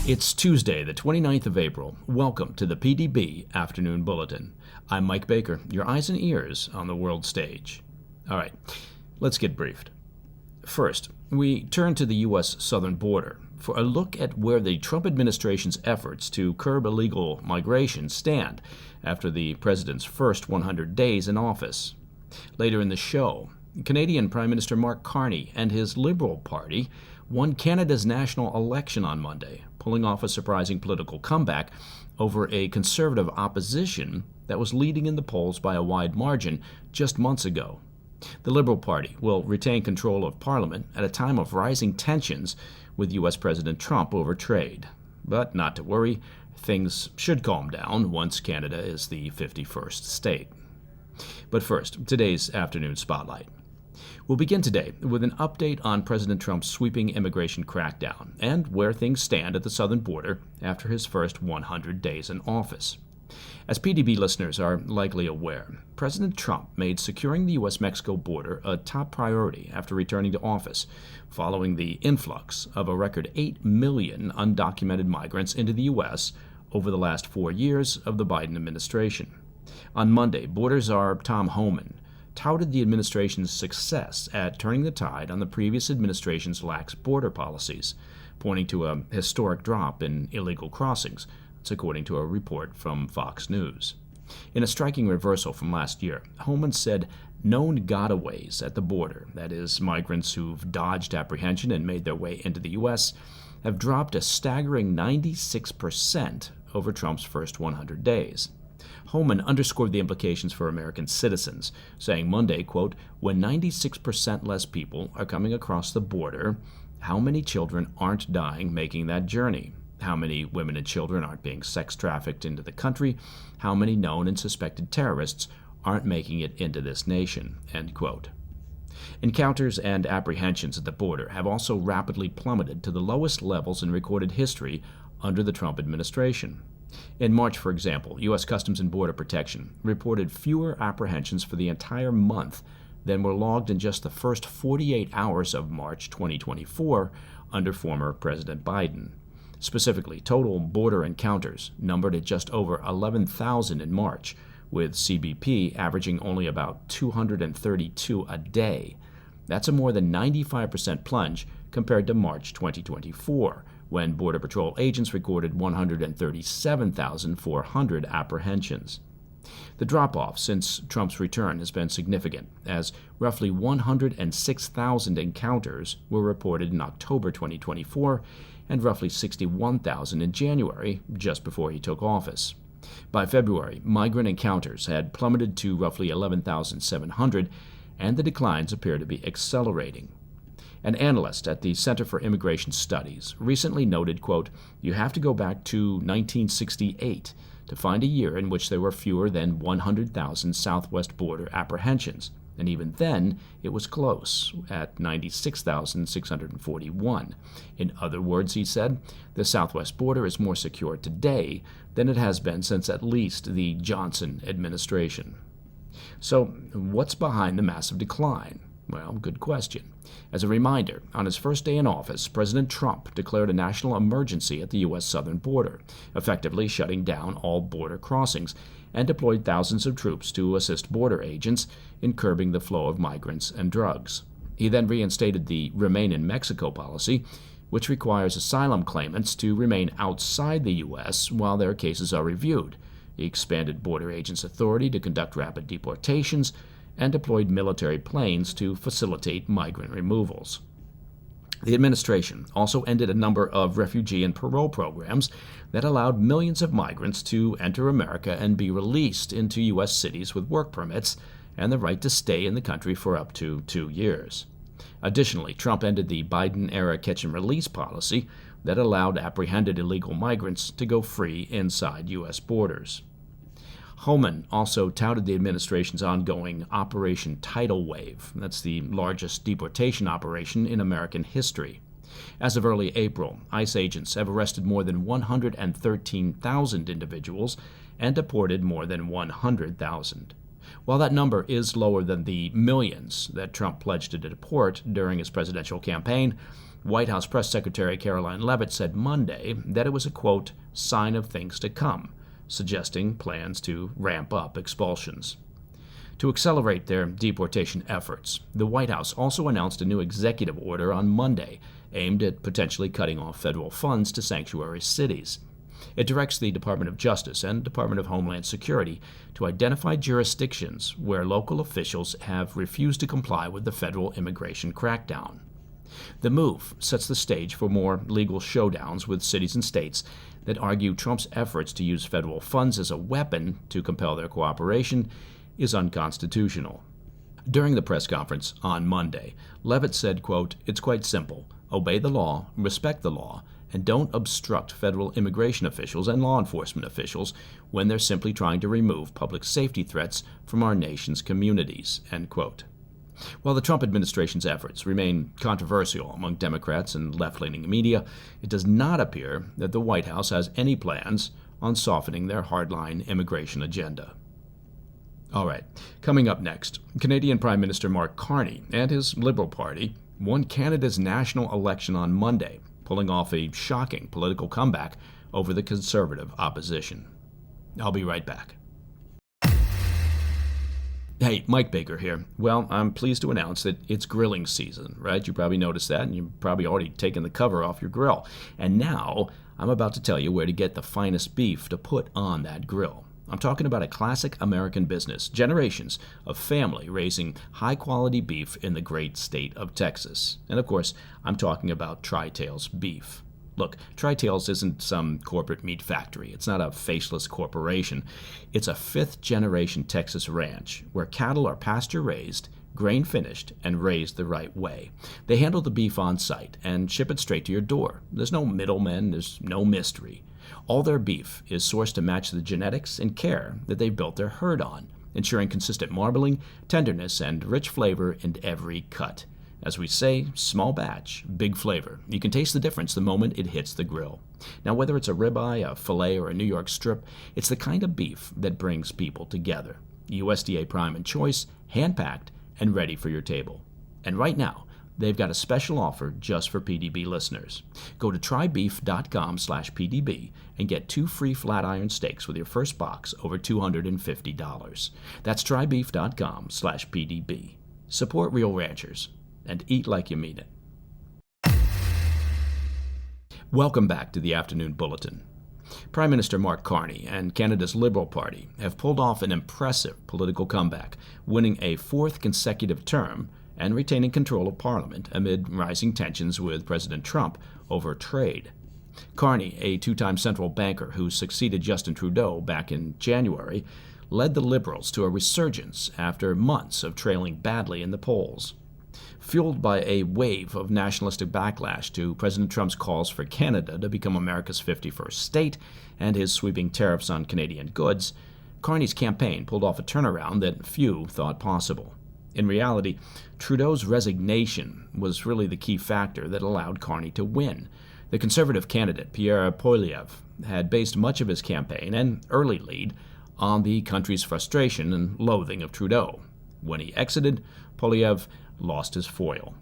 It's Tuesday, the 29th of April. Welcome to the PDB Afternoon Bulletin. I'm Mike Baker, your eyes and ears on the world stage. All right, let's get briefed. First, we turn to the U.S. southern border for a look at where the Trump administration's efforts to curb illegal migration stand after the president's first 100 days in office. Later in the show, Canadian Prime Minister Mark Carney and his Liberal Party won Canada's national election on Monday, pulling off a surprising political comeback over a conservative opposition that was leading in the polls by a wide margin just months ago. The Liberal Party will retain control of Parliament at a time of rising tensions with U.S. President Trump over trade. But not to worry, things should calm down once Canada is the 51st state. But first, today's afternoon spotlight. We'll begin today with an update on President Trump's sweeping immigration crackdown and where things stand at the southern border after his first 100 days in office. As PDB listeners are likely aware, President Trump made securing the U.S.-Mexico border a top priority after returning to office, following the influx of a record 8 million undocumented migrants into the U.S. over the last 4 years of the Biden administration. On Monday, Border Czar Tom Homan touted the administration's success at turning the tide on the previous administration's lax border policies, pointing to a historic drop in illegal crossings. That's according to a report from Fox News. In a striking reversal from last year, Homan said known gotaways at the border, that is, migrants who've dodged apprehension and made their way into the U.S., have dropped a staggering 96% over Trump's first 100 days. Homan underscored the implications for American citizens, saying Monday, quote, "When 96% less people are coming across the border, how many children aren't dying making that journey? How many women and children aren't being sex trafficked into the country? How many known and suspected terrorists aren't making it into this nation?" End quote. Encounters and apprehensions at the border have also rapidly plummeted to the lowest levels in recorded history under the Trump administration. In March, for example, U.S. Customs and Border Protection reported fewer apprehensions for the entire month than were logged in just the first 48 hours of March 2024 under former President Biden. Specifically, total border encounters numbered at just over 11,000 in March, with CBP averaging only about 232 a day. That's a more than 95% plunge compared to March 2024, when Border Patrol agents recorded 137,400 apprehensions. The drop-off since Trump's return has been significant, as roughly 106,000 encounters were reported in October 2024 and roughly 61,000 in January, just before he took office. By February, migrant encounters had plummeted to roughly 11,700, and the declines appear to be accelerating. An analyst at the Center for Immigration Studies recently noted, quote, "You have to go back to 1968 to find a year in which there were fewer than 100,000 southwest border apprehensions, and even then it was close at 96,641. In other words," he said, "the southwest border is more secure today than it has been since at least the Johnson administration." So, what's behind the massive decline? Well, good question. As a reminder, on his first day in office, President Trump declared a national emergency at the U.S. southern border, effectively shutting down all border crossings, and deployed thousands of troops to assist border agents in curbing the flow of migrants and drugs. He then reinstated the Remain in Mexico policy, which requires asylum claimants to remain outside the U.S. while their cases are reviewed. He expanded border agents' authority to conduct rapid deportations and deployed military planes to facilitate migrant removals. The administration also ended a number of refugee and parole programs that allowed millions of migrants to enter America and be released into U.S. cities with work permits and the right to stay in the country for up to 2 years. Additionally, Trump ended the Biden-era catch-and-release policy that allowed apprehended illegal migrants to go free inside U.S. borders. Homan also touted the administration's ongoing Operation Tidal Wave. That's the largest deportation operation in American history. As of early April, ICE agents have arrested more than 113,000 individuals and deported more than 100,000. While that number is lower than the millions that Trump pledged to deport during his presidential campaign, White House Press Secretary Caroline Leavitt said Monday that it was a, quote, sign of things to come, suggesting plans to ramp up expulsions. To accelerate their deportation efforts, the White House also announced a new executive order on Monday aimed at potentially cutting off federal funds to sanctuary cities. It directs the Department of Justice and Department of Homeland Security to identify jurisdictions where local officials have refused to comply with the federal immigration crackdown. The move sets the stage for more legal showdowns with cities and states that argue Trump's efforts to use federal funds as a weapon to compel their cooperation is unconstitutional. During the press conference on Monday, Leavitt said, quote, it's quite simple. Obey the law, respect the law, and don't obstruct federal immigration officials and law enforcement officials when they're simply trying to remove public safety threats from our nation's communities, end quote. While the Trump administration's efforts remain controversial among Democrats and left-leaning media, it does not appear that the White House has any plans on softening their hardline immigration agenda. All right, coming up next, Canadian Prime Minister Mark Carney and his Liberal Party won Canada's national election on Monday, pulling off a shocking political comeback over the Conservative opposition. I'll be right back. Hey, Mike Baker here. Well, I'm pleased to announce that it's grilling season, right? You probably noticed that, and you've probably already taken the cover off your grill. And now, I'm about to tell you where to get the finest beef to put on that grill. I'm talking about a classic American business, generations of family raising high-quality beef in the great state of Texas. And of course, I'm talking about Tri-Tails Beef. Look, Tri-Tails isn't some corporate meat factory. It's not a faceless corporation. It's a fifth-generation Texas ranch where cattle are pasture-raised, grain-finished, and raised the right way. They handle the beef on site and ship it straight to your door. There's no middlemen. There's no mystery. All their beef is sourced to match the genetics and care that they've built their herd on, ensuring consistent marbling, tenderness, and rich flavor in every cut. As we say, small batch, big flavor. You can taste the difference the moment it hits the grill. Now, whether it's a ribeye, a filet, or a New York strip, it's the kind of beef that brings people together. USDA Prime and Choice, hand-packed, and ready for your table. And right now, they've got a special offer just for PDB listeners. Go to trybeef.com/PDB and get 2 free flat iron steaks with your first box over $250. That's trybeef.com/PDB. Support real ranchers and eat like you mean it. Welcome back to the Afternoon Bulletin. Prime Minister Mark Carney and Canada's Liberal Party have pulled off an impressive political comeback, winning a 4th consecutive term and retaining control of Parliament amid rising tensions with President Trump over trade. Carney, a 2-time central banker who succeeded Justin Trudeau back in January, led the Liberals to a resurgence after months of trailing badly in the polls. Fueled by a wave of nationalistic backlash to President Trump's calls for Canada to become America's 51st state and his sweeping tariffs on Canadian goods, Carney's campaign pulled off a turnaround that few thought possible. In reality, Trudeau's resignation was really the key factor that allowed Carney to win. The Conservative candidate, Pierre Poilievre, had based much of his campaign and early lead on the country's frustration and loathing of Trudeau. When he exited, Poilievre lost his foil.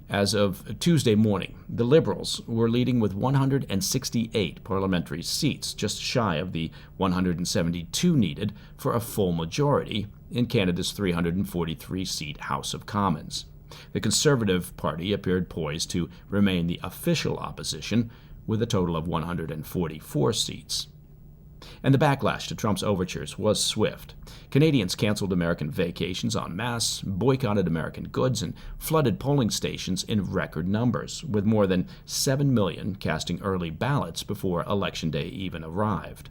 As of Tuesday morning, the Liberals were leading with 168 parliamentary seats, just shy of the 172 needed for a full majority in Canada's 343-seat House of Commons. The Conservative Party appeared poised to remain the official opposition with a total of 144 seats. And the backlash to Trump's overtures was swift. Canadians canceled American vacations en masse, boycotted American goods, and flooded polling stations in record numbers, with more than 7 million casting early ballots before Election Day even arrived.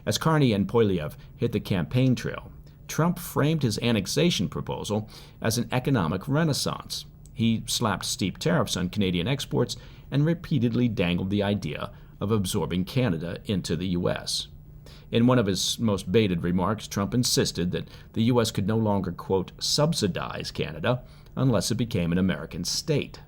As Carney and Poilievre hit the campaign trail, Trump framed his annexation proposal as an economic renaissance. He slapped steep tariffs on Canadian exports and repeatedly dangled the idea of absorbing Canada into the U.S. In one of his most baited remarks, Trump insisted that the U.S. could no longer, quote, subsidize Canada unless it became an American state.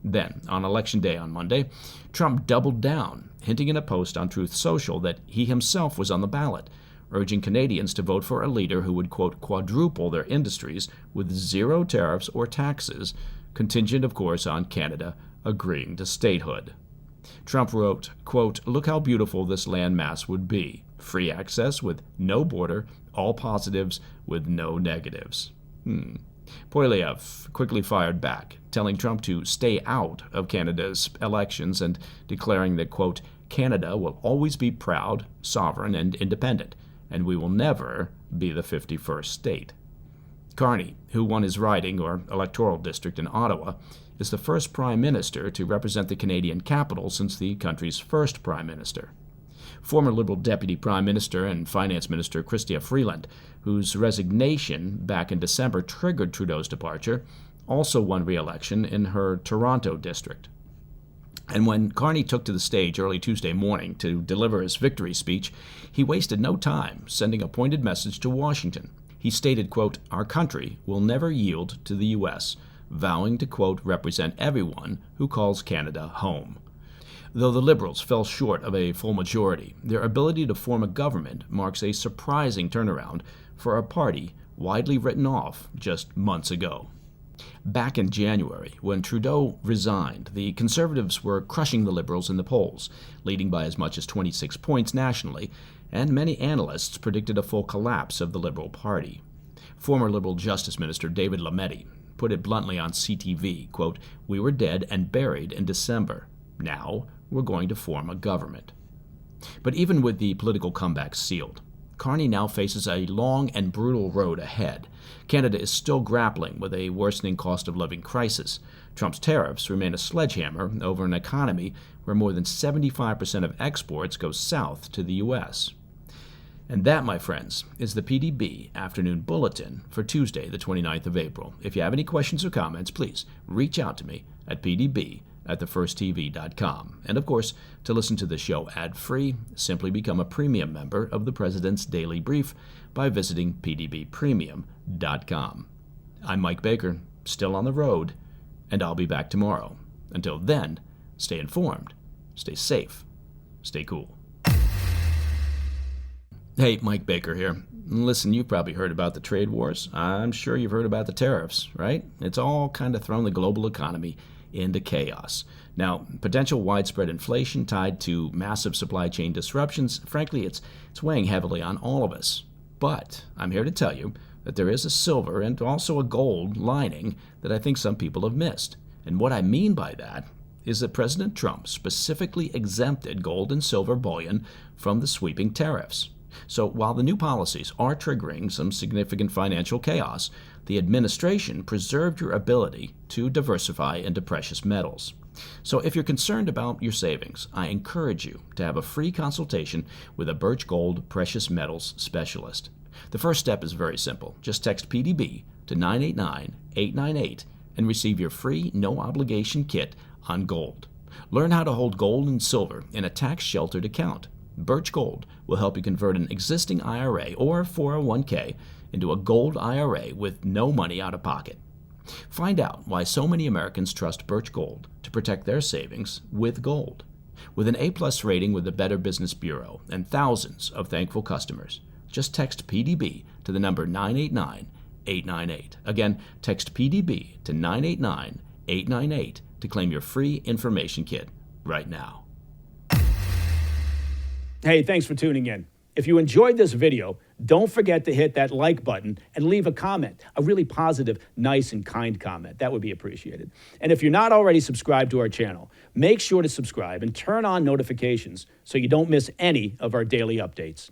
Then, on Election Day on Monday, Trump doubled down, hinting in a post on Truth Social that he himself was on the ballot, urging Canadians to vote for a leader who would, quote, quadruple their industries with zero tariffs or taxes, contingent, of course, on Canada agreeing to statehood. Trump wrote, quote, "Look how beautiful this landmass would be. Free access with no border, all positives with no negatives." Poilievre quickly fired back, telling Trump to stay out of Canada's elections and declaring that, quote, "Canada will always be proud, sovereign, and independent, and we will never be the 51st state." Carney, who won his riding or electoral district in Ottawa, is the first Prime Minister to represent the Canadian capital since the country's first Prime Minister. Former Liberal Deputy Prime Minister and Finance Minister Chrystia Freeland, whose resignation back in December triggered Trudeau's departure, also won re-election in her Toronto district. And when Carney took to the stage early Tuesday morning to deliver his victory speech, he wasted no time sending a pointed message to Washington. He stated, quote, "Our country will never yield to the U.S., vowing to, quote, represent everyone who calls Canada home." Though the Liberals fell short of a full majority, their ability to form a government marks a surprising turnaround for a party widely written off just months ago. Back in January, when Trudeau resigned, the Conservatives were crushing the Liberals in the polls, leading by as much as 26 points nationally, and many analysts predicted a full collapse of the Liberal Party. Former Liberal Justice Minister David Lametti put it bluntly on CTV, quote, "We were dead and buried in December. Now we're going to form a government." But even with the political comeback sealed, Carney now faces a long and brutal road ahead. Canada is still grappling with a worsening cost of living crisis. Trump's tariffs remain a sledgehammer over an economy where more than 75% of exports go south to the U.S. And that, my friends, is the PDB Afternoon Bulletin for Tuesday, the 29th of April. If you have any questions or comments, please reach out to me at pdb@thefirsttv.com. And of course, to listen to the show ad-free, simply become a premium member of the President's Daily Brief by visiting pdbpremium.com. I'm Mike Baker, still on the road, and I'll be back tomorrow. Until then, stay informed, stay safe, stay cool. Hey, Mike Baker here. Listen, you've probably heard about the trade wars. I'm sure you've heard about the tariffs, right? It's all kind of thrown the global economy into chaos. Now, potential widespread inflation tied to massive supply chain disruptions, frankly, it's weighing heavily on all of us. But I'm here to tell you that there is a silver and also a gold lining that I think some people have missed. And what I mean by that is that President Trump specifically exempted gold and silver bullion from the sweeping tariffs. So while the new policies are triggering some significant financial chaos, the administration preserved your ability to diversify into precious metals. So if you're concerned about your savings, I encourage you to have a free consultation with a Birch Gold precious metals specialist. The first step is very simple. Just text PDB to 989-898 and receive your free no-obligation kit on gold. Learn how to hold gold and silver in a tax-sheltered account. Birch Gold will help you convert an existing IRA or 401k into a gold IRA with no money out of pocket. Find out why so many Americans trust Birch Gold to protect their savings with gold. With an A+ rating with the Better Business Bureau and thousands of thankful customers, just text PDB to the number 989-898. Again, text PDB to 989-898 to claim your free information kit right now. Hey, thanks for tuning in. If you enjoyed this video, don't forget to hit that like button and leave a comment, a really positive, nice, and kind comment. That would be appreciated. And if you're not already subscribed to our channel, make sure to subscribe and turn on notifications so you don't miss any of our daily updates.